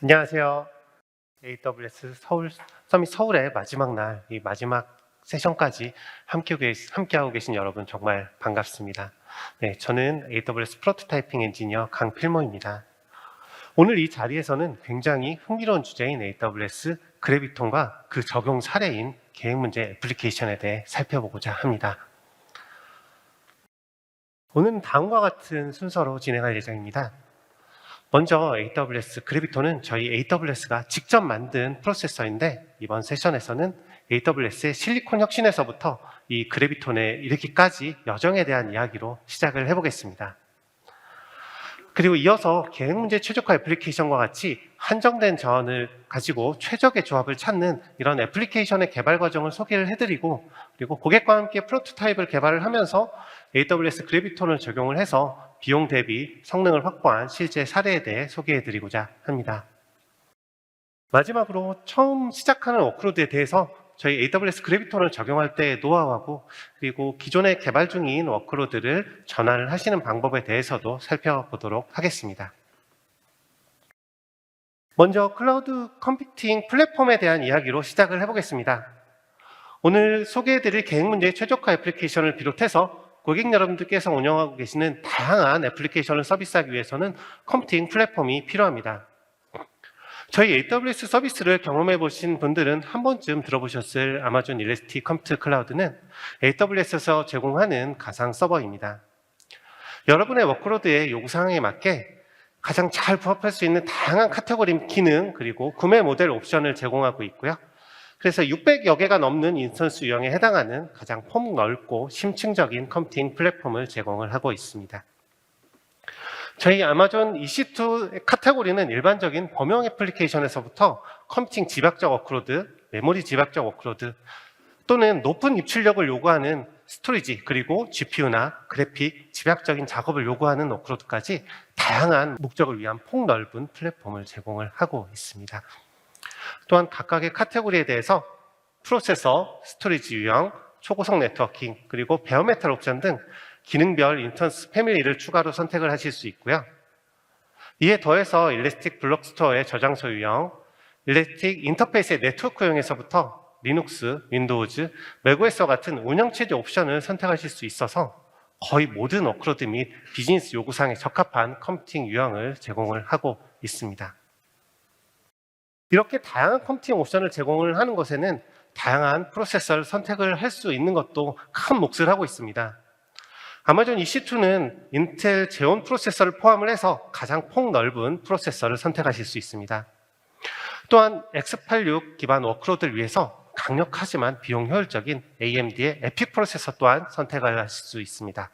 안녕하세요. AWS 서울 서밋 서울의 마지막 날, 이 마지막 세션까지 함께하고 계신 여러분 정말 반갑습니다. 네, 저는 AWS 프로토타이핑 엔지니어 강필모입니다. 오늘 이 자리에서는 굉장히 흥미로운 주제인 AWS 그래비톤과 그 적용 사례인 계획문제 애플리케이션에 대해 살펴보고자 합니다. 오늘은 다음과 같은 순서로 진행할 예정입니다. 먼저 AWS 그래비톤은 저희 AWS가 직접 만든 프로세서인데, 이번 세션에서는 AWS의 실리콘 혁신에서부터 이 그래비톤에 이르기까지 여정에 대한 이야기로 시작을 해보겠습니다. 그리고 이어서 계획문제 최적화 애플리케이션과 같이 한정된 자원을 가지고 최적의 조합을 찾는 이런 애플리케이션의 개발 과정을 소개를 해드리고, 그리고 고객과 함께 프로토타입을 개발을 하면서 AWS 그래비톤을 적용을 해서 비용 대비 성능을 확보한 실제 사례에 대해 소개해드리고자 합니다. 마지막으로 처음 시작하는 워크로드에 대해서 저희 AWS 그래비톤을 적용할 때의 노하우하고, 그리고 기존에 개발 중인 워크로드를 전환을 하시는 방법에 대해서도 살펴보도록 하겠습니다. 먼저 클라우드 컴퓨팅 플랫폼에 대한 이야기로 시작을 해보겠습니다. 오늘 소개해드릴 계획문제 최적화 애플리케이션을 비롯해서 고객 여러분들께서 운영하고 계시는 다양한 애플리케이션을 서비스하기 위해서는 컴퓨팅 플랫폼이 필요합니다. 저희 AWS 서비스를 경험해 보신 분들은 한 번쯤 들어보셨을 아마존 일래스틱 컴퓨트 클라우드는 AWS에서 제공하는 가상 서버입니다. 여러분의 워크로드의 요구사항에 맞게 가장 잘 부합할 수 있는 다양한 카테고리 기능, 그리고 구매 모델 옵션을 제공하고 있고요. 그래서 600여 개가 넘는 인스턴스 유형에 해당하는 가장 폭넓고 심층적인 컴퓨팅 플랫폼을 제공을 하고 있습니다. 저희 아마존 EC2 카테고리는 일반적인 범용 애플리케이션에서부터 컴퓨팅 집약적 워크로드, 메모리 집약적 워크로드, 또는 높은 입출력을 요구하는 스토리지, 그리고 GPU나 그래픽 집약적인 작업을 요구하는 워크로드까지 다양한 목적을 위한 폭넓은 플랫폼을 제공을 하고 있습니다. 또한 각각의 카테고리에 대해서 프로세서, 스토리지 유형, 초고속 네트워킹, 그리고 베어메탈 옵션 등 기능별 인스턴스 패밀리를 추가로 선택을 하실 수 있고요. 이에 더해서 일래스틱 블록 스토어의 저장소 유형, 일래스틱 인터페이스의 네트워크용에서부터 리눅스, 윈도우즈, 맥OS와 같은 운영체제 옵션을 선택하실 수 있어서 거의 모든 워크로드 및 비즈니스 요구사항에 적합한 컴퓨팅 유형을 제공을 하고 있습니다. 이렇게 다양한 컴퓨팅 옵션을 제공을 하는 것에는 다양한 프로세서를 선택을 할 수 있는 것도 큰 몫을 하고 있습니다. 아마존 EC2는 인텔 제온 프로세서를 포함을 해서 가장 폭넓은 프로세서를 선택하실 수 있습니다. 또한 x86 기반 워크로드를 위해서 강력하지만 비용 효율적인 AMD의 에픽 프로세서 또한 선택을 하실 수 있습니다.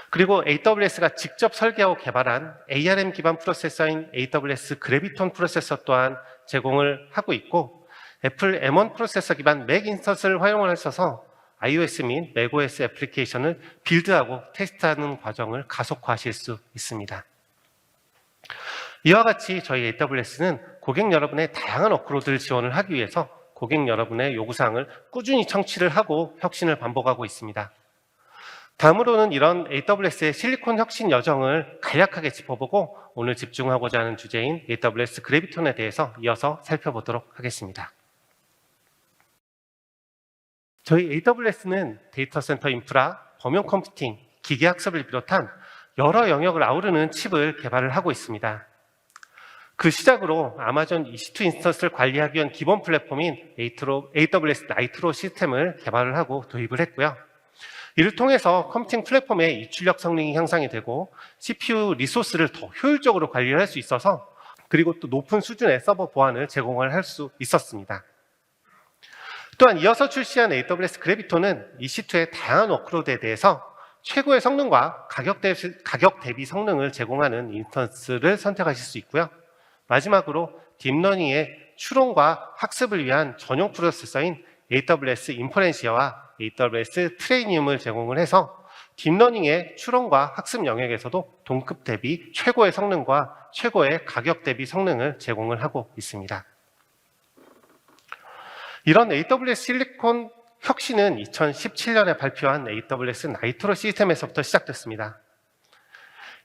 그리고 AWS가 직접 설계하고 개발한 ARM 기반 프로세서인 AWS 그래비톤 프로세서 또한 제공을 하고 있고, 애플 M1 프로세서 기반 맥 인스턴스를 활용을 하셔서 iOS 및 macOS 애플리케이션을 빌드하고 테스트하는 과정을 가속화하실 수 있습니다. 이와 같이 저희 AWS는 고객 여러분의 다양한 워크로드를 지원을 하기 위해서 고객 여러분의 요구사항을 꾸준히 청취를 하고 혁신을 반복하고 있습니다. 다음으로는 이런 AWS의 실리콘 혁신 여정을 간략하게 짚어보고 오늘 집중하고자 하는 주제인 AWS 그래비톤에 대해서 이어서 살펴보도록 하겠습니다. 저희 AWS는 데이터 센터 인프라, 범용 컴퓨팅, 기계학습을 비롯한 여러 영역을 아우르는 칩을 개발을 하고 있습니다. 그 시작으로 아마존 EC2 인스턴스를 관리하기 위한 기본 플랫폼인 AWS 나이트로 시스템을 개발을 하고 도입을 했고요. 이를 통해서 컴퓨팅 플랫폼의 입출력 성능이 향상이 되고 CPU 리소스를 더 효율적으로 관리를 할 수 있어서, 그리고 또 높은 수준의 서버 보안을 제공을 할 수 있었습니다. 또한 이어서 출시한 AWS 그래비톤은 EC2의 다양한 워크로드에 대해서 최고의 성능과 가격 대비 성능을 제공하는 인스턴스를 선택하실 수 있고요. 마지막으로 딥러닝의 추론과 학습을 위한 전용 프로세서인 AWS 인퍼렌시아와 AWS 트레이니움을 제공을 해서 딥러닝의 추론과 학습 영역에서도 동급 대비 최고의 성능과 최고의 가격 대비 성능을 제공을 하고 있습니다. 이런 AWS 실리콘 혁신은 2017년에 발표한 AWS 나이트로 시스템에서부터 시작됐습니다.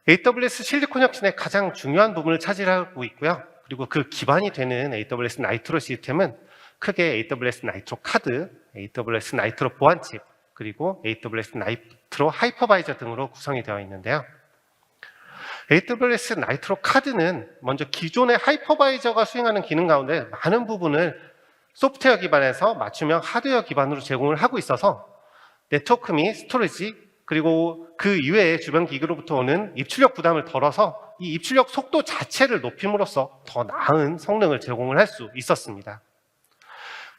AWS 실리콘 혁신의 가장 중요한 부분을 차지하고 있고요. 그리고 그 기반이 되는 AWS 나이트로 시스템은 크게 AWS 나이트로 카드, AWS 나이트로 보안칩, 그리고 AWS 나이트로 하이퍼바이저 등으로 구성이 되어 있는데요. AWS 나이트로 카드는 먼저 기존의 하이퍼바이저가 수행하는 기능 가운데 많은 부분을 소프트웨어 기반에서 맞춤형 하드웨어 기반으로 제공을 하고 있어서 네트워크 및 스토리지, 그리고 그 이외의 주변 기기로부터 오는 입출력 부담을 덜어서 이 입출력 속도 자체를 높임으로써 더 나은 성능을 제공을 할 수 있었습니다.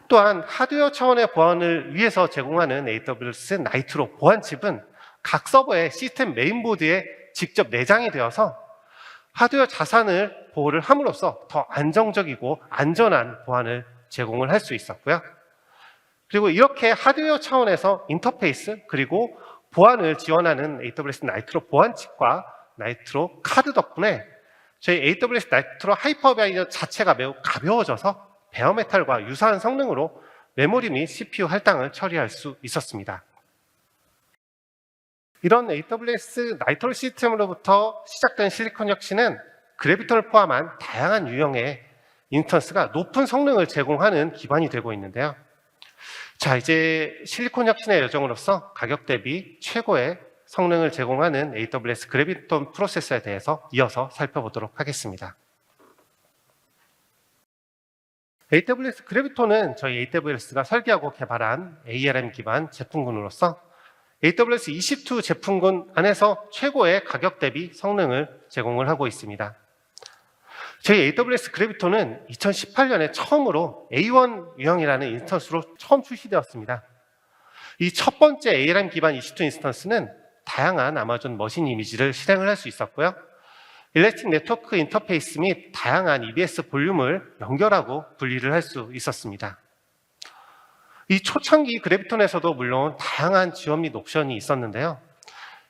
또한 하드웨어 차원의 보안을 위해서 제공하는 AWS 나이트로 보안칩은 각 서버의 시스템 메인보드에 직접 내장이 되어서 하드웨어 자산을 보호를 함으로써 더 안정적이고 안전한 보안을 제공을 할 수 있었고요. 그리고 이렇게 하드웨어 차원에서 인터페이스 그리고 보안을 지원하는 AWS 나이트로 보안칩과 나이트로 카드 덕분에 저희 AWS 나이트로 하이퍼바이저 자체가 매우 가벼워져서 베어메탈과 유사한 성능으로 메모리 및 CPU 할당을 처리할 수 있었습니다. 이런 AWS 나이트로 시스템으로부터 시작된 실리콘 혁신은 그래비톤을 포함한 다양한 유형의 인스턴스가 높은 성능을 제공하는 기반이 되고 있는데요. 자, 이제 실리콘 혁신의 여정으로서 가격 대비 최고의 성능을 제공하는 AWS 그래비톤 프로세서에 대해서 이어서 살펴보도록 하겠습니다. AWS 그래비톤은 저희 AWS가 설계하고 개발한 ARM 기반 제품군으로서 AWS EC2 제품군 안에서 최고의 가격 대비 성능을 제공을 하고 있습니다. 저희 AWS 그래비톤은 2018년에 처음으로 A1 유형이라는 인스턴스로 처음 출시되었습니다. 이 첫 번째 ARM 기반 EC2 인스턴스는 다양한 아마존 머신 이미지를 실행을 할 수 있었고요. 일렉트릭 네트워크 인터페이스 및 다양한 EBS 볼륨을 연결하고 분리를 할 수 있었습니다. 이 초창기 그래비톤에서도 물론 다양한 지원 및 옵션이 있었는데요.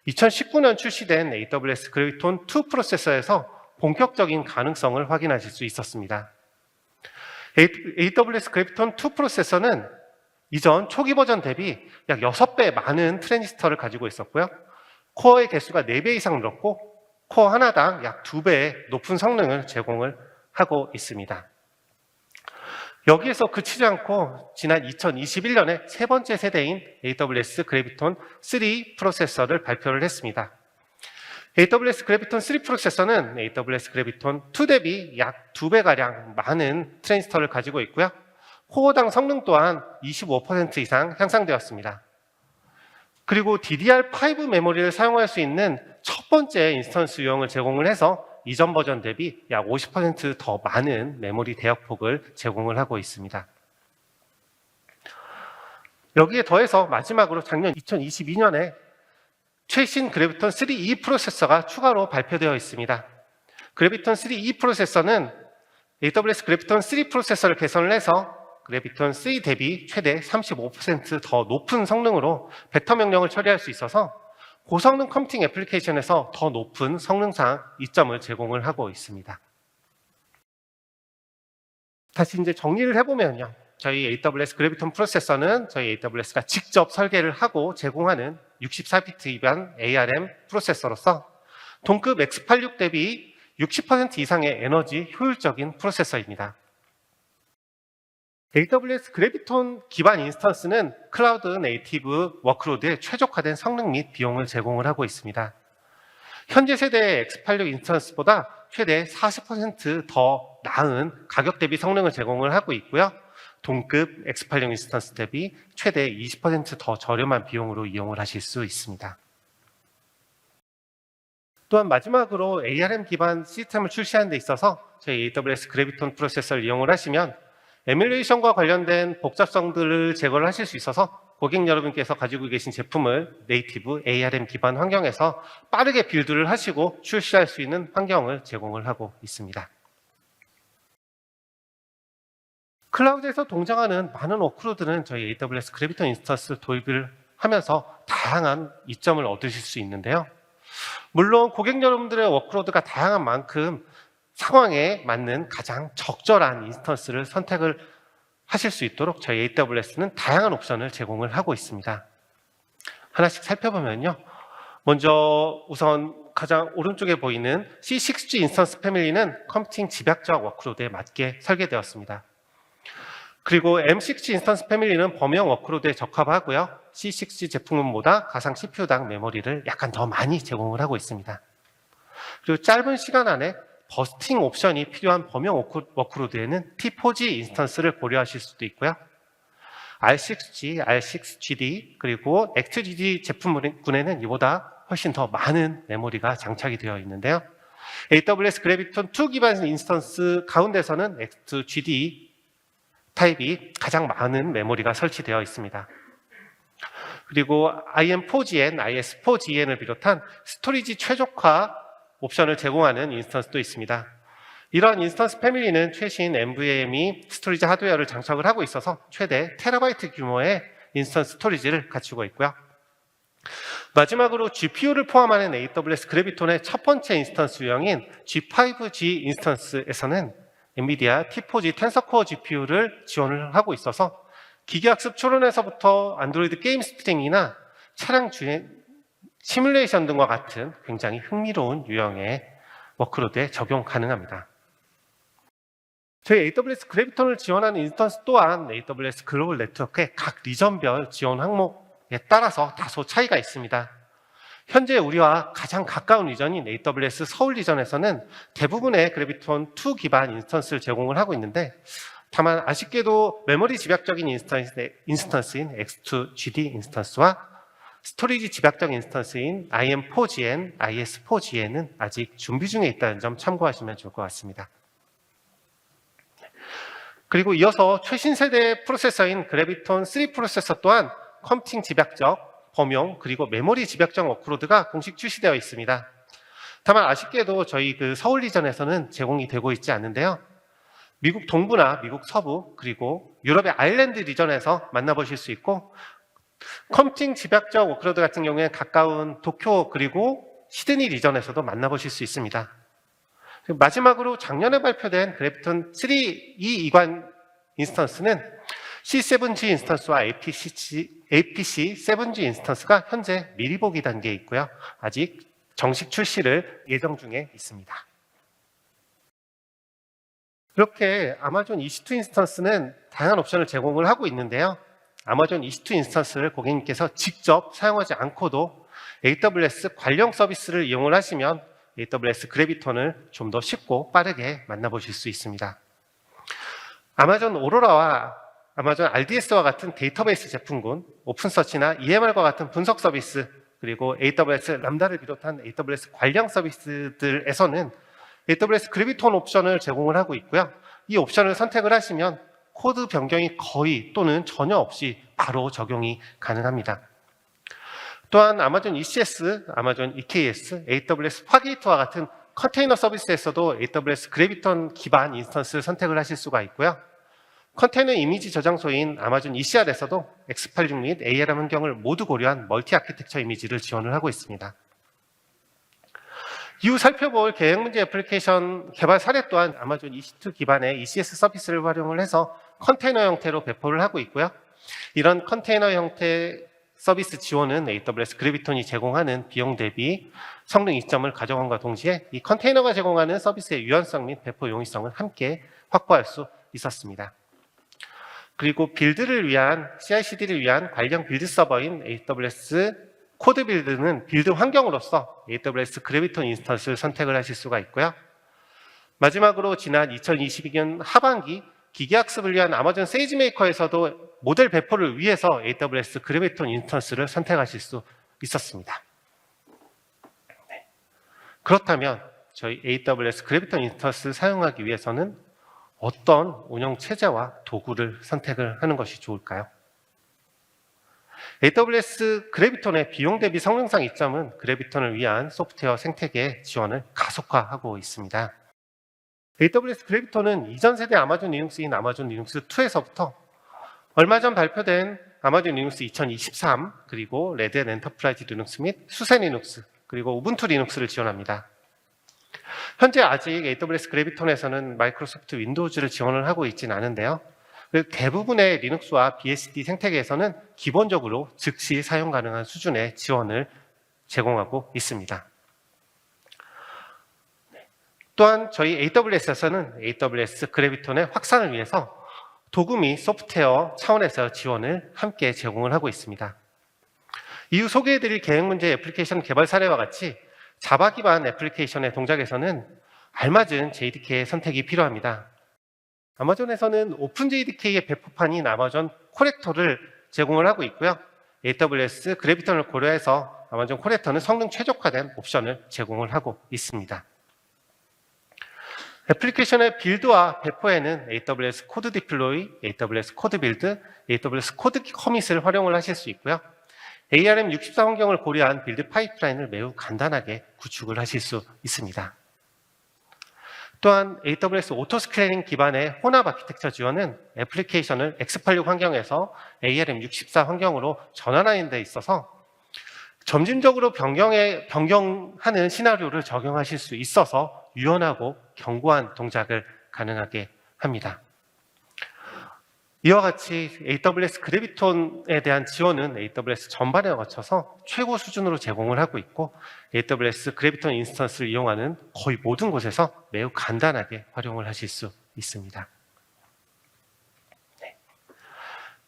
2019년 출시된 AWS 그래비톤 2 프로세서에서 본격적인 가능성을 확인하실 수 있었습니다. AWS 그래비톤 2 프로세서는 이전 초기 버전 대비 약 6배 많은 트랜지스터를 가지고 있었고요. 코어의 개수가 4배 이상 늘었고 코어 하나당 약 2배의 높은 성능을 제공을 하고 있습니다. 여기에서 그치지 않고 지난 2021년에 세 번째 세대인 AWS 그래비톤 3 프로세서를 발표를 했습니다. AWS 그래비톤 3 프로세서는 AWS 그래비톤 2 대비 약 2배가량 많은 트랜지스터를 가지고 있고요. 코어당 성능 또한 25% 이상 향상되었습니다. 그리고 DDR5 메모리를 사용할 수 있는 첫 번째 인스턴스 유형을 제공을 해서 이전 버전 대비 약 50% 더 많은 메모리 대역폭을 제공을 하고 있습니다. 여기에 더해서 마지막으로 작년 2022년에 최신 그래비톤 3E 프로세서가 추가로 발표되어 있습니다. 그래비톤 3E 프로세서는 AWS 그래비톤 3 프로세서를 개선을 해서 그래비톤 3 대비 최대 35% 더 높은 성능으로 벡터 명령을 처리할 수 있어서 고성능 컴퓨팅 애플리케이션에서 더 높은 성능상 이점을 제공을 하고 있습니다. 다시 이제 정리를 해보면요. 저희 AWS 그래비톤 프로세서는 저희 AWS가 직접 설계를 하고 제공하는 64비트 기반 ARM 프로세서로서 동급 X86 대비 60% 이상의 에너지 효율적인 프로세서입니다. AWS 그래비톤 기반 인스턴스는 클라우드 네이티브 워크로드에 최적화된 성능 및 비용을 제공을 하고 있습니다. 현재 세대의 X86 인스턴스보다 최대 40% 더 나은 가격 대비 성능을 제공을 하고 있고요. 동급 X86 인스턴스 대비 최대 20% 더 저렴한 비용으로 이용을 하실 수 있습니다. 또한 마지막으로 ARM 기반 시스템을 출시하는 데 있어서 저희 AWS 그래비톤 프로세서를 이용을 하시면 에뮬레이션과 관련된 복잡성들을 제거를 하실 수 있어서 고객 여러분께서 가지고 계신 제품을 네이티브 ARM 기반 환경에서 빠르게 빌드를 하시고 출시할 수 있는 환경을 제공을 하고 있습니다. 클라우드에서 동작하는 많은 워크로드는 저희 AWS 그래비톤 인스턴스 도입을 하면서 다양한 이점을 얻으실 수 있는데요. 물론 고객 여러분들의 워크로드가 다양한 만큼 상황에 맞는 가장 적절한 인스턴스를 선택을 하실 수 있도록 저희 AWS는 다양한 옵션을 제공을 하고 있습니다. 하나씩 살펴보면요. 먼저 우선 가장 오른쪽에 보이는 C6G 인스턴스 패밀리는 컴퓨팅 집약적 워크로드에 맞게 설계되었습니다. 그리고 M6G 인스턴스 패밀리는 범용 워크로드에 적합하고요. C6G 제품군보다 가상 CPU당 메모리를 약간 더 많이 제공을 하고 있습니다. 그리고 짧은 시간 안에 버스팅 옵션이 필요한 범용 워크로드에는 T4G 인스턴스를 고려하실 수도 있고요. R6G, R6GD, 그리고 X2GD 제품군에는 이보다 훨씬 더 많은 메모리가 장착이 되어 있는데요. AWS 그래비톤 2 기반 인스턴스 가운데서는 X2GD 타입이 가장 많은 메모리가 설치되어 있습니다. 그리고 IM4GN, IS4GN을 비롯한 스토리지 최적화 옵션을 제공하는 인스턴스도 있습니다. 이런 인스턴스 패밀리는 최신 NVMe 스토리지 하드웨어를 장착을 하고 있어서 최대 테라바이트 규모의 인스턴스 스토리지를 갖추고 있고요. 마지막으로 GPU를 포함하는 AWS 그래비톤의 첫 번째 인스턴스 유형인 G5G 인스턴스에서는 엔비디아 T4G 텐서코어 GPU를 지원을 하고 있어서 기계학습 추론에서부터 안드로이드 게임 스트리밍이나 차량 주행 시뮬레이션 등과 같은 굉장히 흥미로운 유형의 워크로드에 적용 가능합니다. 저희 AWS 그래비톤을 지원하는 인스턴스 또한 AWS 글로벌 네트워크의 각 리전별 지원 항목에 따라서 다소 차이가 있습니다. 현재 우리와 가장 가까운 리전인 AWS 서울 리전에서는 대부분의 그래비톤 2 기반 인스턴스를 제공을 하고 있는데, 다만 아쉽게도 메모리 집약적인 인스턴스인 X2GD 인스턴스와 스토리지 집약적 인스턴스인 IM4GN, IS4GN은 아직 준비 중에 있다는 점 참고하시면 좋을 것 같습니다. 그리고 이어서 최신 세대 프로세서인 그래비톤 3 프로세서 또한 컴퓨팅 집약적, 범용, 그리고 메모리 집약적 워크로드가 공식 출시되어 있습니다. 다만 아쉽게도 저희 서울 리전에서는 제공이 되고 있지 않는데요. 미국 동부나 미국 서부, 그리고 유럽의 아일랜드 리전에서 만나보실 수 있고, 컴퓨팅 집약적 워크로드 같은 경우에 가까운 도쿄 그리고 시드니 리전에서도 만나보실 수 있습니다. 마지막으로 작년에 발표된 그래비톤 3 이관 인스턴스는 C7G 인스턴스와 APC7G 인스턴스가 현재 미리 보기 단계에 있고요. 아직 정식 출시를 예정 중에 있습니다. 이렇게 아마존 EC2 인스턴스는 다양한 옵션을 제공을 하고 있는데요. 아마존 EC2 인스턴스를 고객님께서 직접 사용하지 않고도 AWS 관련 서비스를 이용을 하시면 AWS 그래비톤을 좀 더 쉽고 빠르게 만나보실 수 있습니다. 아마존 오로라와 아마존 RDS와 같은 데이터베이스 제품군, 오픈서치나 EMR과 같은 분석 서비스, 그리고 AWS 람다를 비롯한 AWS 관련 서비스들에서는 AWS 그래비톤 옵션을 제공을 하고 있고요. 이 옵션을 선택을 하시면 코드 변경이 거의 또는 전혀 없이 바로 적용이 가능합니다. 또한 아마존 ECS, 아마존 EKS, AWS 파게이트와 같은 컨테이너 서비스에서도 AWS 그래비톤 기반 인스턴스를 선택을 하실 수가 있고요. 컨테이너 이미지 저장소인 아마존 ECR에서도 X86 및 ARM 환경을 모두 고려한 멀티 아키텍처 이미지를 지원을 하고 있습니다. 이후 살펴볼 계획 문제 애플리케이션 개발 사례 또한 아마존 EC2 기반의 ECS 서비스를 활용을 해서 컨테이너 형태로 배포를 하고 있고요. 이런 컨테이너 형태 서비스 지원은 AWS 그래비톤이 제공하는 비용 대비 성능 이점을 가져간과 동시에 이 컨테이너가 제공하는 서비스의 유연성 및 배포 용이성을 함께 확보할 수 있었습니다. 그리고 빌드를 위한 CI/CD를 위한 관련 빌드 서버인 AWS 코드 빌드는 빌드 환경으로서 AWS 그래비톤 인스턴스를 선택을 하실 수가 있고요. 마지막으로 지난 2022년 하반기 기계학습을 위한 아마존 세이지메이커에서도 모델 배포를 위해서 AWS 그래비톤 인스턴스를 선택하실 수 있었습니다. 네. 그렇다면 저희 AWS 그래비톤 인스턴스를 사용하기 위해서는 어떤 운영 체제와 도구를 선택을 하는 것이 좋을까요? AWS 그래비톤의 비용 대비 성능상 이점은 그래비톤을 위한 소프트웨어 생태계 지원을 가속화하고 있습니다. AWS 그래비톤은 이전 세대 아마존 리눅스인 아마존 리눅스 2에서부터 얼마 전 발표된 아마존 리눅스 2023, 그리고 레드햇 엔터프라이즈 리눅스 및 수세 리눅스, 그리고 우분투 리눅스를 지원합니다. 현재 아직 AWS 그래비톤에서는 마이크로소프트 윈도우즈를 지원을 하고 있지는 않은데요. 대부분의 리눅스와 BSD 생태계에서는 기본적으로 즉시 사용 가능한 수준의 지원을 제공하고 있습니다. 또한 저희 AWS에서는 AWS 그래비톤의 확산을 위해서 도구 및 소프트웨어 차원에서 지원을 함께 제공을 하고 있습니다. 이후 소개해드릴 계획 문제 애플리케이션 개발 사례와 같이 자바 기반 애플리케이션의 동작에서는 알맞은 JDK 선택이 필요합니다. 아마존에서는 오픈 JDK의 배포판인 아마존 코렉터를 제공을 하고 있고요. AWS 그래비톤을 고려해서 아마존 코렉터는 성능 최적화된 옵션을 제공을 하고 있습니다. 애플리케이션의 빌드와 배포에는 AWS 코드 디플로이, AWS 코드 빌드, AWS 코드 커밋을 활용을 하실 수 있고요. ARM64 환경을 고려한 빌드 파이프라인을 매우 간단하게 구축을 하실 수 있습니다. 또한 AWS 오토스케일링 기반의 혼합 아키텍처 지원은 애플리케이션을 x86 환경에서 ARM64 환경으로 전환하는 데 있어서 점진적으로 변경하는 시나리오를 적용하실 수 있어서 유연하고 견고한 동작을 가능하게 합니다. 이와 같이 AWS 그래비톤에 대한 지원은 AWS 전반에 거쳐서 최고 수준으로 제공을 하고 있고 AWS 그래비톤 인스턴스를 이용하는 거의 모든 곳에서 매우 간단하게 활용을 하실 수 있습니다. 네.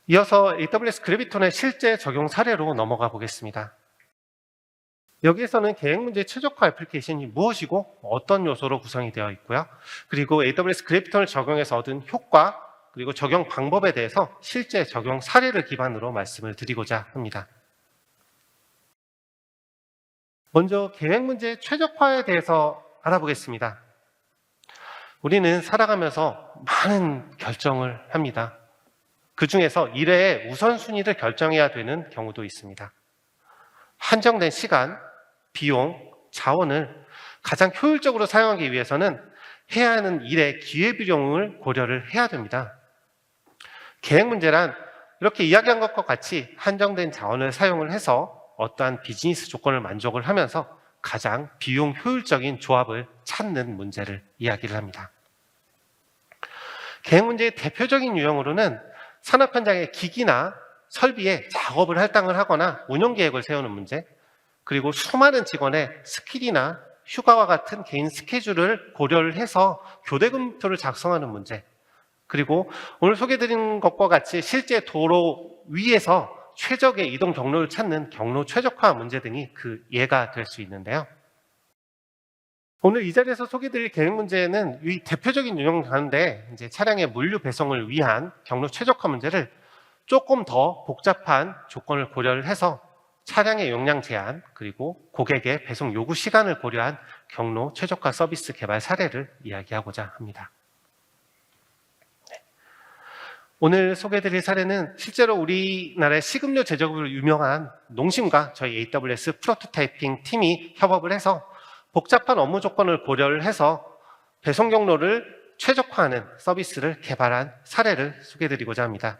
이어서 AWS 그래비톤의 실제 적용 사례로 넘어가 보겠습니다. 여기에서는 계획 문제 최적화 애플리케이션이 무엇이고 어떤 요소로 구성이 되어 있고요. 그리고 AWS 그래비톤을 적용해서 얻은 효과 그리고 적용 방법에 대해서 실제 적용 사례를 기반으로 말씀을 드리고자 합니다. 먼저 계획 문제 최적화에 대해서 알아보겠습니다. 우리는 살아가면서 많은 결정을 합니다. 그 중에서 일의 우선순위를 결정해야 되는 경우도 있습니다. 한정된 시간, 비용, 자원을 가장 효율적으로 사용하기 위해서는 해야 하는 일의 기회비용을 고려를 해야 됩니다. 계획 문제란 이렇게 이야기한 것과 같이 한정된 자원을 사용을 해서 어떠한 비즈니스 조건을 만족을 하면서 가장 비용 효율적인 조합을 찾는 문제를 이야기를 합니다. 계획 문제의 대표적인 유형으로는 산업 현장의 기기나 설비에 작업을 할당을 하거나 운영 계획을 세우는 문제, 그리고 수많은 직원의 스킬이나 휴가와 같은 개인 스케줄을 고려를 해서 교대 검토를 작성하는 문제, 그리고 오늘 소개해드린 것과 같이 실제 도로 위에서 최적의 이동 경로를 찾는 경로 최적화 문제 등이 그 예가 될 수 있는데요. 오늘 이 자리에서 소개해드릴 계획 문제는 이 대표적인 유형 가운데 이제 차량의 물류 배송을 위한 경로 최적화 문제를 조금 더 복잡한 조건을 고려를 해서 차량의 용량 제한 그리고 고객의 배송 요구 시간을 고려한 경로 최적화 서비스 개발 사례를 이야기하고자 합니다. 오늘 소개해드릴 사례는 실제로 우리나라의 식음료 제조업으로 유명한 농심과 저희 AWS 프로토타이핑 팀이 협업을 해서 복잡한 업무 조건을 고려를 해서 배송 경로를 최적화하는 서비스를 개발한 사례를 소개해드리고자 합니다.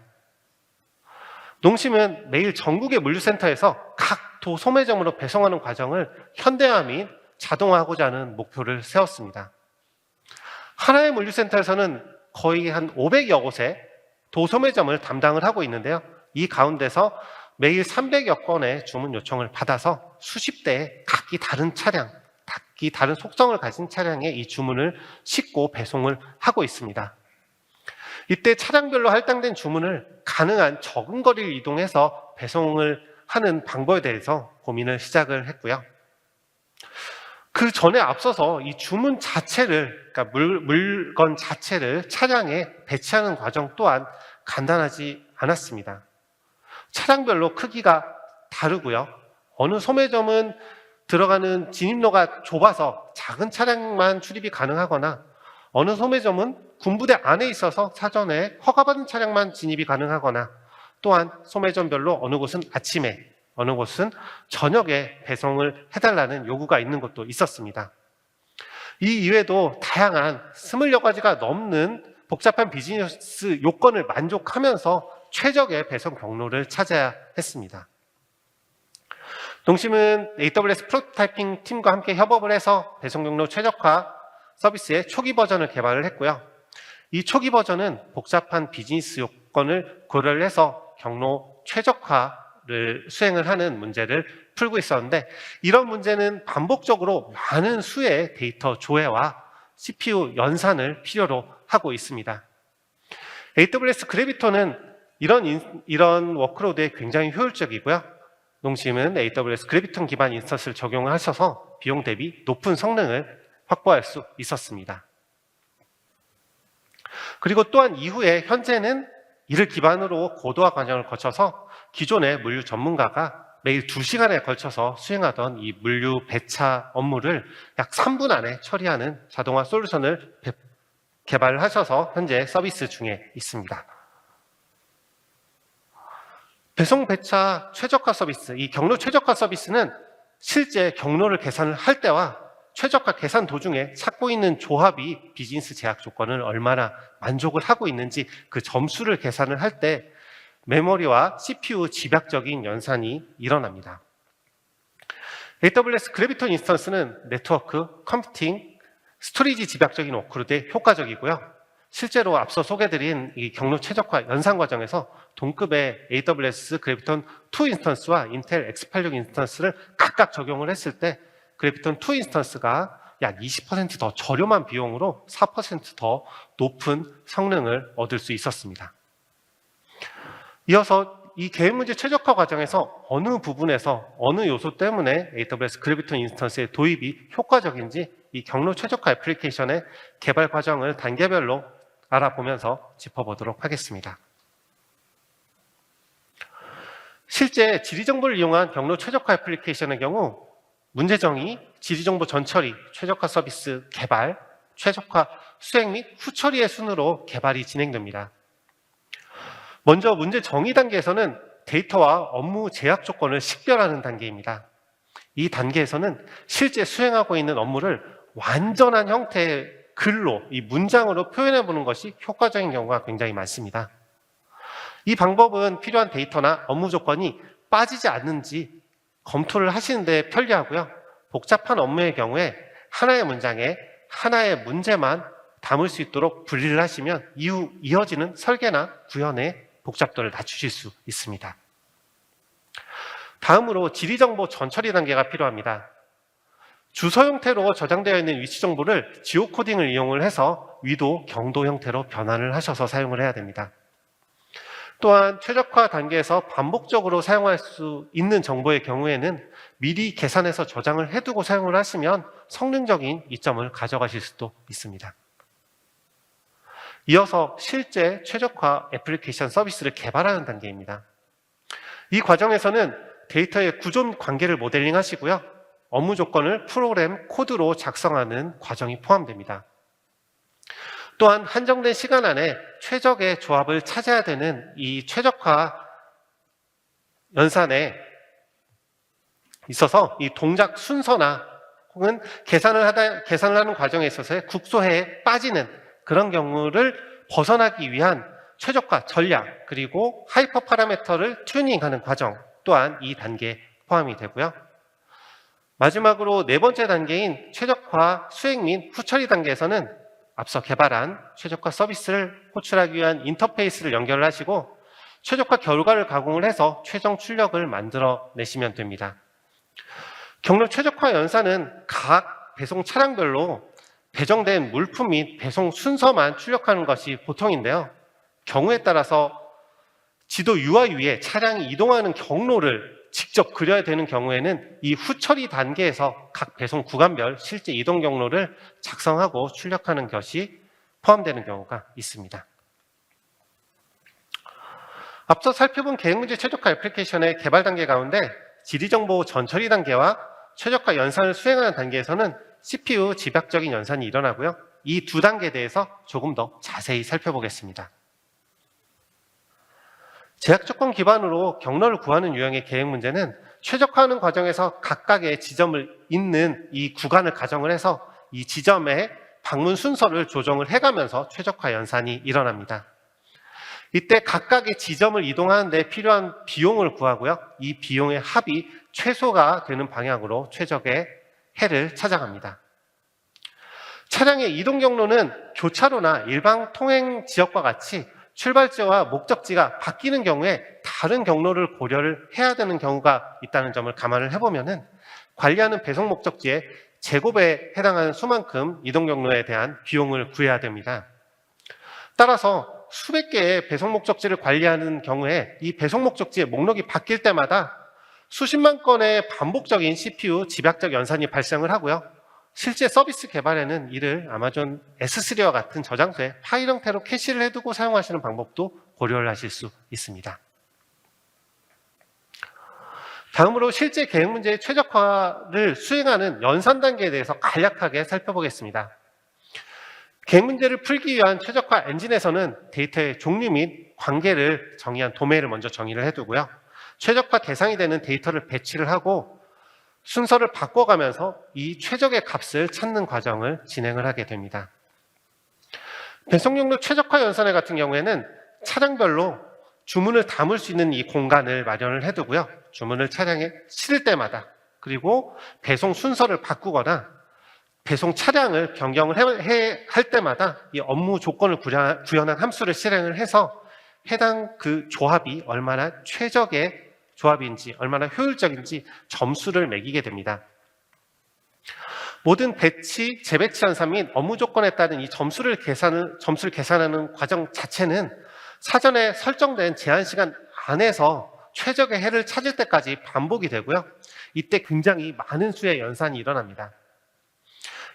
농심은 매일 전국의 물류센터에서 각 도 소매점으로 배송하는 과정을 현대화 및 자동화하고자 하는 목표를 세웠습니다. 하나의 물류센터에서는 거의 한 500여 곳에 도소매점을 담당을 하고 있는데요. 이 가운데서 매일 300여 건의 주문 요청을 받아서 수십 대의 각기 다른 차량, 각기 다른 속성을 가진 차량의 이 주문을 싣고 배송을 하고 있습니다. 이때 차량별로 할당된 주문을 가능한 적은 거리를 이동해서 배송을 하는 방법에 대해서 고민을 시작을 했고요. 그 전에 앞서서 이 주문 자체를, 그러니까 물건 자체를 차량에 배치하는 과정 또한 간단하지 않았습니다. 차량별로 크기가 다르고요. 어느 소매점은 들어가는 진입로가 좁아서 작은 차량만 출입이 가능하거나 어느 소매점은 군부대 안에 있어서 사전에 허가받은 차량만 진입이 가능하거나 또한 소매점별로 어느 곳은 아침에, 어느 곳은 저녁에 배송을 해달라는 요구가 있는 것도 있었습니다. 이 이외에도 다양한 20여 가지가 넘는 복잡한 비즈니스 요건을 만족하면서 최적의 배송 경로를 찾아야 했습니다. 농심은 AWS 프로토타이핑 팀과 함께 협업을 해서 배송 경로 최적화 서비스의 초기 버전을 개발을 했고요. 이 초기 버전은 복잡한 비즈니스 요건을 고려를 해서 경로 최적화를 수행을 하는 문제를 풀고 있었는데 이런 문제는 반복적으로 많은 수의 데이터 조회와 CPU 연산을 필요로 하고 있습니다. AWS 그래비톤은 이런 워크로드에 굉장히 효율적이고요. 농심은 AWS 그래비톤 기반 인스턴스를 적용하셔서 비용 대비 높은 성능을 확보할 수 있었습니다. 그리고 또한 이후에 현재는 이를 기반으로 고도화 과정을 거쳐서 기존의 물류 전문가가 매일 2시간에 걸쳐서 수행하던 이 물류 배차 업무를 약 3분 안에 처리하는 자동화 솔루션을 개발하셔서 현재 서비스 중에 있습니다. 배송 배차 최적화 서비스, 이 경로 최적화 서비스는 실제 경로를 계산을 할 때와 최적화 계산 도중에 찾고 있는 조합이 비즈니스 제약 조건을 얼마나 만족을 하고 있는지 그 점수를 계산을 할 때 메모리와 CPU 집약적인 연산이 일어납니다. AWS 그래비톤 인스턴스는 네트워크, 컴퓨팅, 스토리지 집약적인 워크로드에 효과적이고요. 실제로 앞서 소개드린 이 경로 최적화 연산 과정에서 동급의 AWS 그래비톤 2 인스턴스와 인텔 X86 인스턴스를 각각 적용을 했을 때 그래비톤 2 인스턴스가 약 20% 더 저렴한 비용으로 4% 더 높은 성능을 얻을 수 있었습니다. 이어서 이 계획 문제 최적화 과정에서 어느 부분에서 어느 요소 때문에 AWS 그래비톤 인스턴스의 도입이 효과적인지 이 경로 최적화 애플리케이션의 개발 과정을 단계별로 알아보면서 짚어보도록 하겠습니다. 실제 지리정보를 이용한 경로 최적화 애플리케이션의 경우 문제 정의, 지리정보 전처리, 최적화 서비스 개발, 최적화 수행 및 후처리의 순으로 개발이 진행됩니다. 먼저 문제 정의 단계에서는 데이터와 업무 제약 조건을 식별하는 단계입니다. 이 단계에서는 실제 수행하고 있는 업무를 완전한 형태의 글로, 이 문장으로 표현해 보는 것이 효과적인 경우가 굉장히 많습니다. 이 방법은 필요한 데이터나 업무 조건이 빠지지 않는지 검토를 하시는 데 편리하고요. 복잡한 업무의 경우에 하나의 문장에 하나의 문제만 담을 수 있도록 분리를 하시면 이후 이어지는 설계나 구현의 복잡도를 낮추실 수 있습니다. 다음으로 지리정보 전처리 단계가 필요합니다. 주소 형태로 저장되어 있는 위치 정보를 지오코딩을 이용을 해서 위도, 경도 형태로 변환을 하셔서 사용을 해야 됩니다. 또한 최적화 단계에서 반복적으로 사용할 수 있는 정보의 경우에는 미리 계산해서 저장을 해두고 사용을 하시면 성능적인 이점을 가져가실 수도 있습니다. 이어서 실제 최적화 애플리케이션 서비스를 개발하는 단계입니다. 이 과정에서는 데이터의 구조 관계를 모델링 하시고요. 업무 조건을 프로그램 코드로 작성하는 과정이 포함됩니다. 또한 한정된 시간 안에 최적의 조합을 찾아야 되는 이 최적화 연산에 있어서 이 동작 순서나 혹은 계산을 하는 과정에 있어서의 국소해에 빠지는 그런 경우를 벗어나기 위한 최적화 전략 그리고 하이퍼 파라미터를 튜닝하는 과정 또한 이 단계에 포함이 되고요. 마지막으로 네 번째 단계인 최적화 수행 및 후처리 단계에서는 앞서 개발한 최적화 서비스를 호출하기 위한 인터페이스를 연결을 하시고 최적화 결과를 가공을 해서 최종 출력을 만들어내시면 됩니다. 경로 최적화 연산은 각 배송 차량별로 배정된 물품 및 배송 순서만 출력하는 것이 보통인데요. 경우에 따라서 지도 UI 위에 차량이 이동하는 경로를 직접 그려야 되는 경우에는 이 후처리 단계에서 각 배송 구간별 실제 이동 경로를 작성하고 출력하는 것이 포함되는 경우가 있습니다. 앞서 살펴본 계획문제 최적화 애플리케이션의 개발 단계 가운데 지리정보 전처리 단계와 최적화 연산을 수행하는 단계에서는 CPU 집약적인 연산이 일어나고요. 이 두 단계에 대해서 조금 더 자세히 살펴보겠습니다. 제약 조건 기반으로 경로를 구하는 유형의 계획 문제는 최적화하는 과정에서 각각의 지점을 잇는 이 구간을 가정을 해서 이 지점의 방문 순서를 조정을 해가면서 최적화 연산이 일어납니다. 이때 각각의 지점을 이동하는 데 필요한 비용을 구하고요. 이 비용의 합이 최소가 되는 방향으로 최적의 해를 찾아갑니다. 차량의 이동 경로는 교차로나 일반 통행 지역과 같이 출발지와 목적지가 바뀌는 경우에 다른 경로를 고려를 해야 되는 경우가 있다는 점을 감안을 해보면은 관리하는 배송 목적지에 제곱에 해당하는 수만큼 이동 경로에 대한 비용을 구해야 됩니다. 따라서 수백 개의 배송 목적지를 관리하는 경우에 이 배송 목적지의 목록이 바뀔 때마다 수십만 건의 반복적인 CPU 집약적 연산이 발생을 하고요. 실제 서비스 개발에는 이를 아마존 S3와 같은 저장소에 파일 형태로 캐시를 해두고 사용하시는 방법도 고려를 하실 수 있습니다. 다음으로 실제 계획 문제의 최적화를 수행하는 연산 단계에 대해서 간략하게 살펴보겠습니다. 계획 문제를 풀기 위한 최적화 엔진에서는 데이터의 종류 및 관계를 정의한 도메인을 먼저 정의를 해두고요. 최적화 대상이 되는 데이터를 배치를 하고 순서를 바꿔가면서 이 최적의 값을 찾는 과정을 진행을 하게 됩니다. 배송용로 최적화 연산회 같은 경우에는 차량별로 주문을 담을 수 있는 이 공간을 마련을 해두고요. 주문을 차량에 실을 때마다, 그리고 배송 순서를 바꾸거나 배송 차량을 변경을 할 때마다 이 업무 조건을 구현한 함수를 실행을 해서 해당 그 조합이 얼마나 최적의 조합인지, 얼마나 효율적인지 점수를 매기게 됩니다. 모든 배치, 재배치 연산 및 업무 조건에 따른 이 점수를 계산하는 과정 자체는 사전에 설정된 제한 시간 안에서 최적의 해를 찾을 때까지 반복이 되고요. 이때 굉장히 많은 수의 연산이 일어납니다.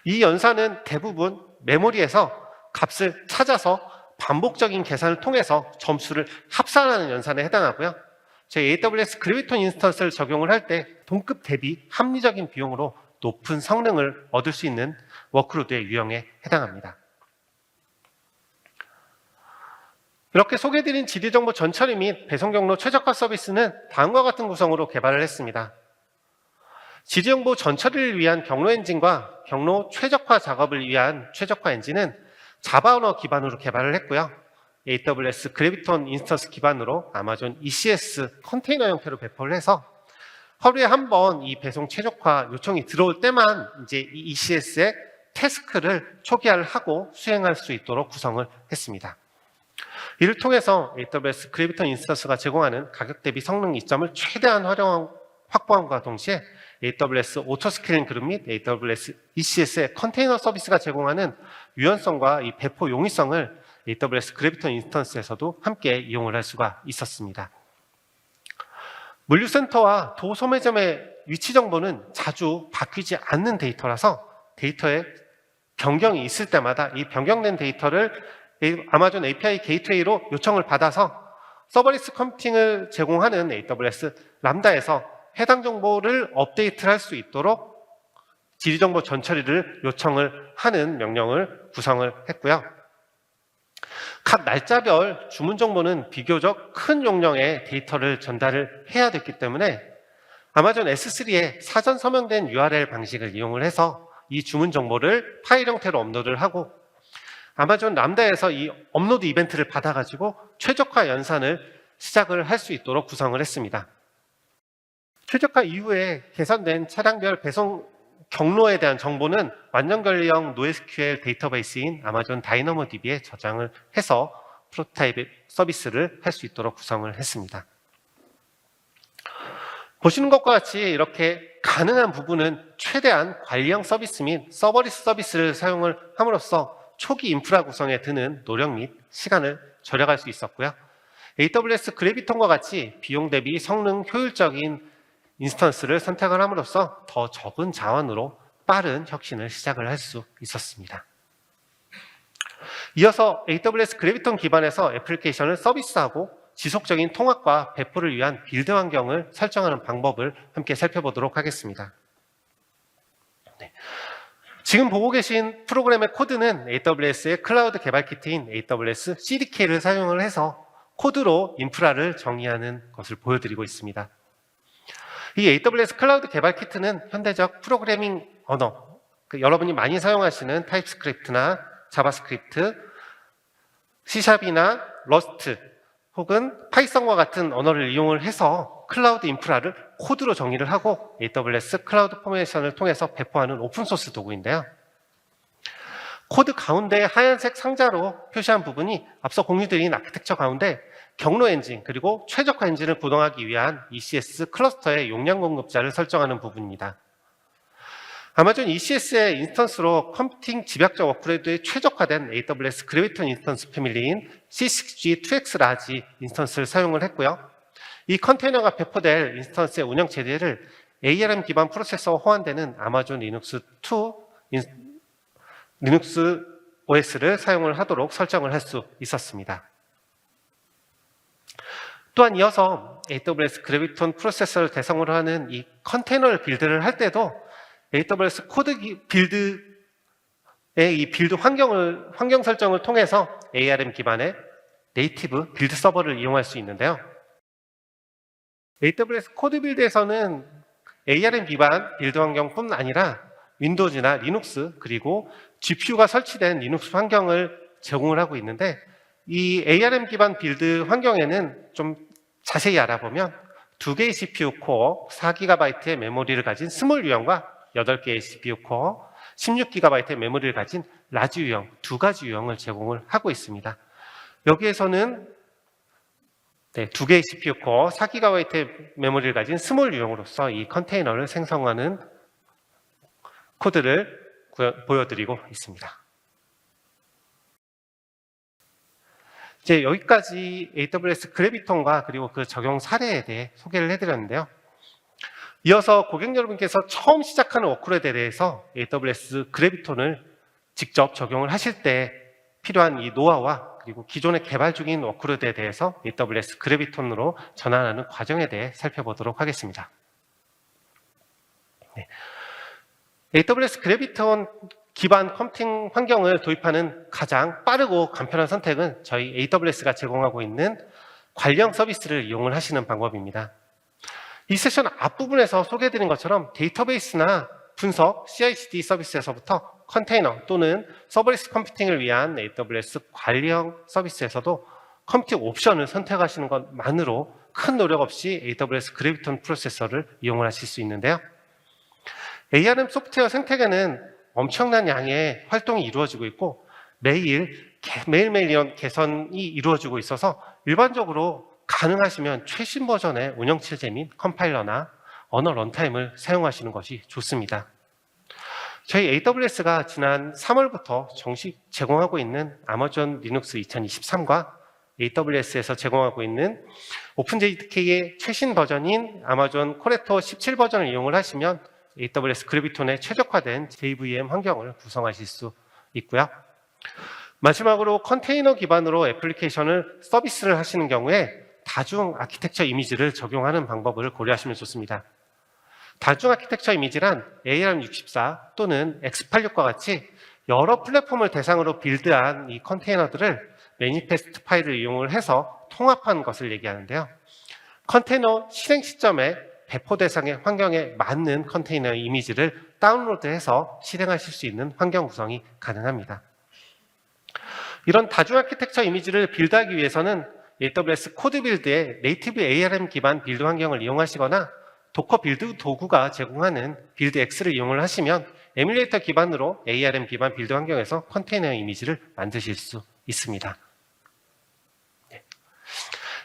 이 연산은 대부분 메모리에서 값을 찾아서 반복적인 계산을 통해서 점수를 합산하는 연산에 해당하고요. 저희 AWS 그래비톤 인스턴스를 적용을 할 때 동급 대비 합리적인 비용으로 높은 성능을 얻을 수 있는 워크로드의 유형에 해당합니다. 이렇게 소개해드린 지리정보 전처리 및 배송 경로 최적화 서비스는 다음과 같은 구성으로 개발을 했습니다. 지리정보 전처리를 위한 경로 엔진과 경로 최적화 작업을 위한 최적화 엔진은 자바 언어 기반으로 개발을 했고요. AWS 그래비톤 인스턴스 기반으로 아마존 ECS 컨테이너 형태로 배포를 해서 하루에 한 번 이 배송 최적화 요청이 들어올 때만 이제 이 ECS의 태스크를 초기화를 하고 수행할 수 있도록 구성을 했습니다. 이를 통해서 AWS 그래비톤 인스턴스가 제공하는 가격 대비 성능 이점을 최대한 확보함과 동시에 AWS 오토스케일링 그룹 및 AWS ECS의 컨테이너 서비스가 제공하는 유연성과 이 배포 용이성을 AWS 그래비톤 인스턴스에서도 함께 이용을 할 수가 있었습니다. 물류센터와 도소매점의 위치 정보는 자주 바뀌지 않는 데이터라서 데이터에 변경이 있을 때마다 이 변경된 데이터를 아마존 API 게이트웨이로 요청을 받아서 서버리스 컴퓨팅을 제공하는 AWS 람다에서 해당 정보를 업데이트를 할 수 있도록 지리정보 전처리를 요청을 하는 명령을 구성을 했고요. 각 날짜별 주문 정보는 비교적 큰 용량의 데이터를 전달을 해야 됐기 때문에 아마존 S3에 사전 서명된 URL 방식을 이용을 해서 이 주문 정보를 파일 형태로 업로드를 하고 아마존 람다에서 이 업로드 이벤트를 받아가지고 최적화 연산을 시작을 할 수 있도록 구성을 했습니다. 최적화 이후에 개선된 차량별 배송 경로에 대한 정보는 완전 관리형 NoSQL 데이터베이스인 아마존 다이너모DB에 저장을 해서 프로토타입 서비스를 할 수 있도록 구성을 했습니다. 보시는 것과 같이 이렇게 가능한 부분은 최대한 관리형 서비스 및 서버리스 서비스를 사용을 함으로써 초기 인프라 구성에 드는 노력 및 시간을 절약할 수 있었고요. AWS 그래비톤과 같이 비용 대비 성능 효율적인 인스턴스를 선택을 함으로써 더 적은 자원으로 빠른 혁신을 시작을 할 수 있었습니다. 이어서 AWS 그래비톤 기반에서 애플리케이션을 서비스하고 지속적인 통합과 배포를 위한 빌드 환경을 설정하는 방법을 함께 살펴보도록 하겠습니다. 네. 지금 보고 계신 프로그램의 코드는 AWS의 클라우드 개발 키트인 AWS CDK를 사용을 해서 코드로 인프라를 정의하는 것을 보여드리고 있습니다. 이 AWS 클라우드 개발 키트는 현대적 프로그래밍 언어, 여러분이 많이 사용하시는 타입스크립트나 자바스크립트, C샵이나 러스트 혹은 파이썬과 같은 언어를 이용을 해서 클라우드 인프라를 코드로 정의를 하고 AWS 클라우드 포메이션을 통해서 배포하는 오픈소스 도구인데요. 코드 가운데 하얀색 상자로 표시한 부분이 앞서 공유드린 아키텍처 가운데 경로 엔진 그리고 최적화 엔진을 구동하기 위한 ECS 클러스터의 용량 공급자를 설정하는 부분입니다. 아마존 ECS의 인스턴스로 컴퓨팅 집약적 워크로드에 최적화된 AWS 그래비톤 인스턴스 패밀리인 C6G2X 라지 인스턴스를 사용을 했고요. 이 컨테이너가 배포될 인스턴스의 운영 체제를 ARM 기반 프로세서와 호환되는 아마존 리눅스 OS를 사용을 하도록 설정을 할 수 있었습니다. 또한 이어서 AWS 그래비톤 프로세서를 대상으로 하는 이 컨테이너를 빌드를 할 때도 AWS 코드 빌드의 이 빌드 환경 설정을 통해서 ARM 기반의 네이티브 빌드 서버를 이용할 수 있는데요. AWS 코드 빌드에서는 ARM 기반 빌드 환경뿐 아니라 윈도우즈나 리눅스 그리고 GPU가 설치된 리눅스 환경을 제공을 하고 있는데 이 ARM 기반 빌드 환경에는 좀 자세히 알아보면 2개의 CPU 코어, 4GB의 메모리를 가진 스몰 유형과 8개의 CPU 코어, 16GB의 메모리를 가진 라지 유형, 두 가지 유형을 제공을 하고 있습니다. 여기에서는 2개의 CPU 코어, 4GB의 메모리를 가진 스몰 유형으로서 이 컨테이너를 생성하는 코드를 보여드리고 있습니다. 이제 여기까지 AWS 그래비톤과 그리고 그 적용 사례에 대해 소개를 해드렸는데요. 이어서 고객 여러분께서 처음 시작하는 워크로드에 대해서 AWS 그래비톤을 직접 적용을 하실 때 필요한 이 노하우와 그리고 기존에 개발 중인 워크로드에 대해서 AWS 그래비톤으로 전환하는 과정에 대해 살펴보도록 하겠습니다. 네. AWS 그래비톤 기반 컴퓨팅 환경을 도입하는 가장 빠르고 간편한 선택은 저희 AWS가 제공하고 있는 관리형 서비스를 이용을 하시는 방법입니다. 이 세션 앞부분에서 소개해드린 것처럼 데이터베이스나 분석, CI/CD 서비스에서부터 컨테이너 또는 서버리스 컴퓨팅을 위한 AWS 관리형 서비스에서도 컴퓨팅 옵션을 선택하시는 것만으로 큰 노력 없이 AWS 그래비톤 프로세서를 이용을 하실 수 있는데요. ARM 소프트웨어 생태계는 엄청난 양의 활동이 이루어지고 있고 매일매일 이런 개선이 이루어지고 있어서 일반적으로 가능하시면 최신 버전의 운영체제 및 컴파일러나 언어 런타임을 사용하시는 것이 좋습니다. 저희 AWS가 지난 3월부터 정식 제공하고 있는 아마존 리눅스 2023과 AWS에서 제공하고 있는 오픈JDK의 최신 버전인 아마존 코레토 17 버전을 이용을 하시면 AWS 그래비톤에 최적화된 JVM 환경을 구성하실 수 있고요. 마지막으로 컨테이너 기반으로 애플리케이션을 서비스를 하시는 경우에 다중 아키텍처 이미지를 적용하는 방법을 고려하시면 좋습니다. 다중 아키텍처 이미지란 ARM64 또는 X86과 같이 여러 플랫폼을 대상으로 빌드한 이 컨테이너들을 매니페스트 파일을 이용을 해서 통합한 것을 얘기하는데요. 컨테이너 실행 시점에 배포 대상의 환경에 맞는 컨테이너 이미지를 다운로드해서 실행하실 수 있는 환경 구성이 가능합니다. 이런 다중 아키텍처 이미지를 빌드하기 위해서는 AWS 코드 빌드의 네이티브 ARM 기반 빌드 환경을 이용하시거나 도커 빌드 도구가 제공하는 빌드X를 이용을 하시면 에뮬레이터 기반으로 ARM 기반 빌드 환경에서 컨테이너 이미지를 만드실 수 있습니다.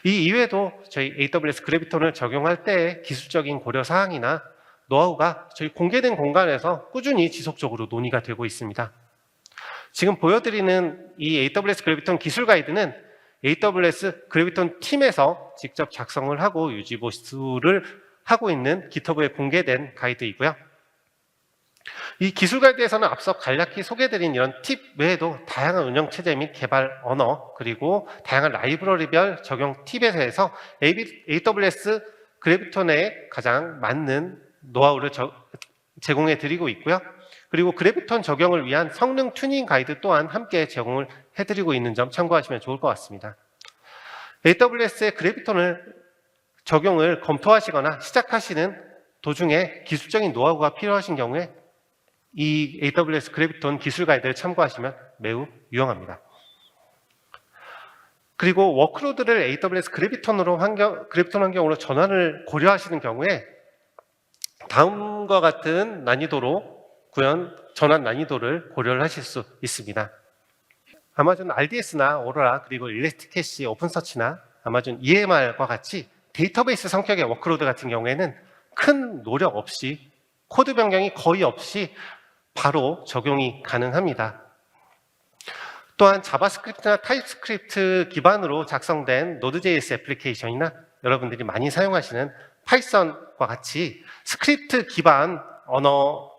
이 이외에도 저희 AWS 그래비톤을 적용할 때의 기술적인 고려사항이나 노하우가 저희 공개된 공간에서 꾸준히 지속적으로 논의가 되고 있습니다. 지금 보여드리는 이 AWS 그래비톤 기술 가이드는 AWS 그래비톤 팀에서 직접 작성을 하고 유지 보수를 하고 있는 GitHub에 공개된 가이드이고요. 이 기술 가이드에서는 앞서 간략히 소개해드린 이런 팁 외에도 다양한 운영체제 및 개발 언어 그리고 다양한 라이브러리별 적용 팁에 대해서 AWS 그래비톤에 가장 맞는 노하우를 제공해 드리고 있고요. 그리고 그래비톤 적용을 위한 성능 튜닝 가이드 또한 함께 제공을 해드리고 있는 점 참고하시면 좋을 것 같습니다. AWS의 그래비톤을 적용을 검토하시거나 시작하시는 도중에 기술적인 노하우가 필요하신 경우에 이 AWS 그래비톤 기술 가이드를 참고하시면 매우 유용합니다. 그리고 워크로드를 AWS 그래비톤 환경으로 전환을 고려하시는 경우에 다음과 같은 난이도로 전환 난이도를 고려를 하실 수 있습니다. 아마존 RDS나 오로라 그리고 일렉트릭 오픈서치나 아마존 EMR과 같이 데이터베이스 성격의 워크로드 같은 경우에는 큰 노력 없이 코드 변경이 거의 없이 바로 적용이 가능합니다. 또한 자바스크립트나 타입스크립트 기반으로 작성된 노드.js 애플리케이션이나 여러분들이 많이 사용하시는 파이썬과 같이 스크립트 언어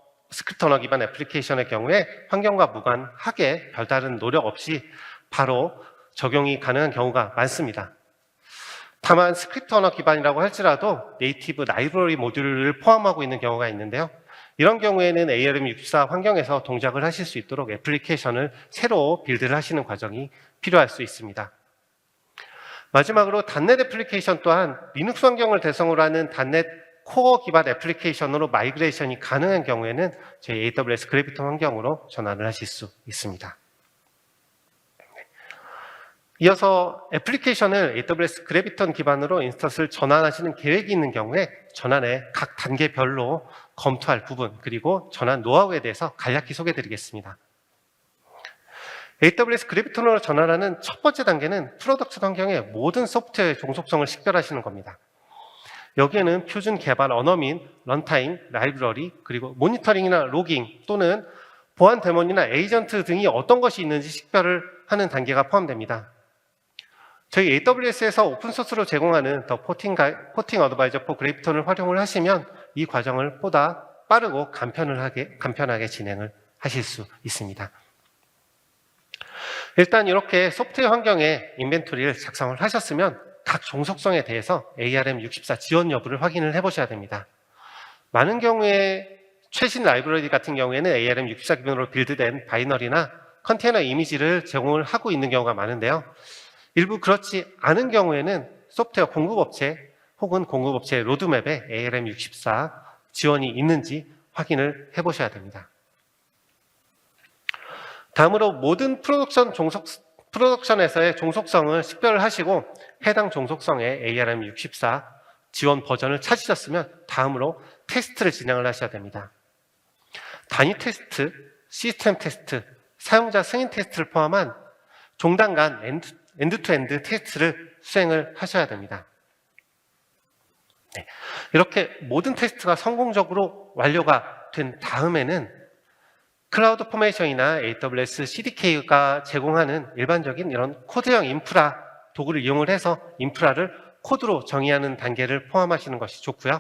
기반 애플리케이션의 경우에 환경과 무관하게 별다른 노력 없이 바로 적용이 가능한 경우가 많습니다. 다만 스크립트 언어 기반이라고 할지라도 네이티브 라이브러리 모듈을 포함하고 있는 경우가 있는데요. 이런 경우에는 ARM64 환경에서 동작을 하실 수 있도록 애플리케이션을 새로 빌드를 하시는 과정이 필요할 수 있습니다. 마지막으로 .NET 애플리케이션 또한 리눅스 환경을 대상으로 하는 .NET 코어 기반 애플리케이션으로 마이그레이션이 가능한 경우에는 저희 AWS 그래비톤 환경으로 전환을 하실 수 있습니다. 이어서 애플리케이션을 AWS 그래비톤 기반으로 인스턴스를 전환하시는 계획이 있는 경우에 전환의 각 단계별로 검토할 부분 그리고 전환 노하우에 대해서 간략히 소개해드리겠습니다. AWS 그래비톤으로 전환하는 첫 번째 단계는 프로덕션 환경의 모든 소프트웨어의 종속성을 식별하시는 겁니다. 여기에는 표준 개발 언어 및 런타임, 라이브러리, 그리고 모니터링이나 로깅 또는 보안 데몬이나 에이전트 등이 어떤 것이 있는지 식별을 하는 단계가 포함됩니다. 저희 AWS에서 오픈소스로 제공하는 더 포팅 어드바이저 포 그래비톤을 활용을 하시면 이 과정을 보다 빠르고 간편하게 진행을 하실 수 있습니다. 일단 이렇게 소프트웨어 환경에 인벤토리를 작성을 하셨으면 각 종속성에 대해서 ARM64 지원 여부를 확인을 해보셔야 됩니다. 많은 경우에 최신 라이브러리 같은 경우에는 ARM64 기반으로 빌드된 바이너리나 컨테이너 이미지를 제공을 하고 있는 경우가 많은데요. 일부 그렇지 않은 경우에는 소프트웨어 공급업체 혹은 공급업체의 로드맵에 ARM64 지원이 있는지 확인을 해보셔야 됩니다. 다음으로 모든 프로덕션에서의 종속성을 식별을 하시고 해당 종속성의 ARM64 지원 버전을 찾으셨으면 다음으로 테스트를 진행을 하셔야 됩니다. 단위 테스트, 시스템 테스트, 사용자 승인 테스트를 포함한 종단 간 엔드-투-엔드 테스트를 수행을 하셔야 됩니다. 이렇게 모든 테스트가 성공적으로 완료가 된 다음에는 클라우드 포메이션이나 AWS CDK가 제공하는 일반적인 이런 코드형 인프라 도구를 이용을 해서 인프라를 코드로 정의하는 단계를 포함하시는 것이 좋고요.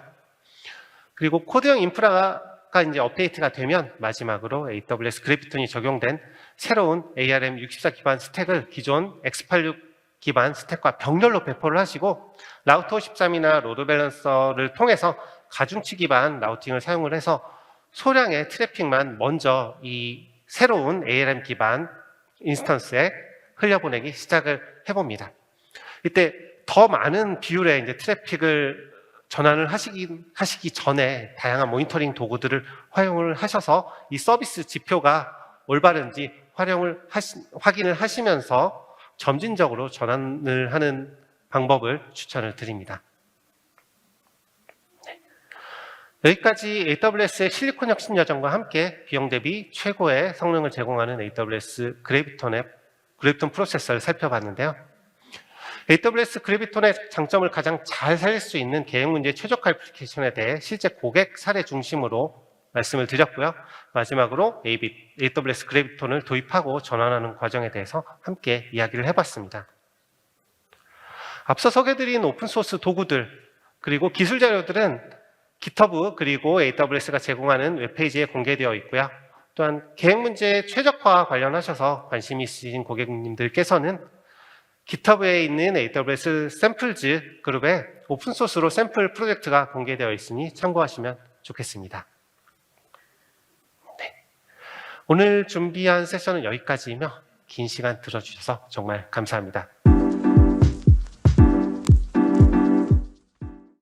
그리고 코드형 인프라가 이제 업데이트가 되면 마지막으로 AWS 그래비톤이 적용된 새로운 ARM64 기반 스택을 기존 X86 기반 스택과 병렬로 배포를 하시고 라우터 53이나 로드 밸런서를 통해서 가중치 기반 라우팅을 사용을 해서 소량의 트래픽만 먼저 이 새로운 ARM 기반 인스턴스에 흘려보내기 시작을 해봅니다. 이때 더 많은 비율의 이제 트래픽을 전환을 하시기 전에 다양한 모니터링 도구들을 활용을 하셔서 이 서비스 지표가 올바른지 확인을 하시면서 점진적으로 전환을 하는 방법을 추천을 드립니다. 여기까지 AWS의 실리콘 혁신 여정과 함께 비용 대비 최고의 성능을 제공하는 AWS 그래비톤 프로세서를 살펴봤는데요. AWS 그래비톤의 장점을 가장 잘 살릴 수 있는 계획 문제 최적화 애플리케이션에 대해 실제 고객 사례 중심으로 말씀을 드렸고요. 마지막으로 AWS 그래비톤을 도입하고 전환하는 과정에 대해서 함께 이야기를 해봤습니다. 앞서 소개드린 오픈소스 도구들 그리고 기술 자료들은 GitHub 그리고 AWS가 제공하는 웹페이지에 공개되어 있고요. 또한 계획 문제 최적화 관련하셔서 관심이 있으신 고객님들께서는 GitHub에 있는 AWS 샘플즈 그룹에 오픈소스로 샘플 프로젝트가 공개되어 있으니 참고하시면 좋겠습니다. 네. 오늘 준비한 세션은 여기까지이며 긴 시간 들어주셔서 정말 감사합니다.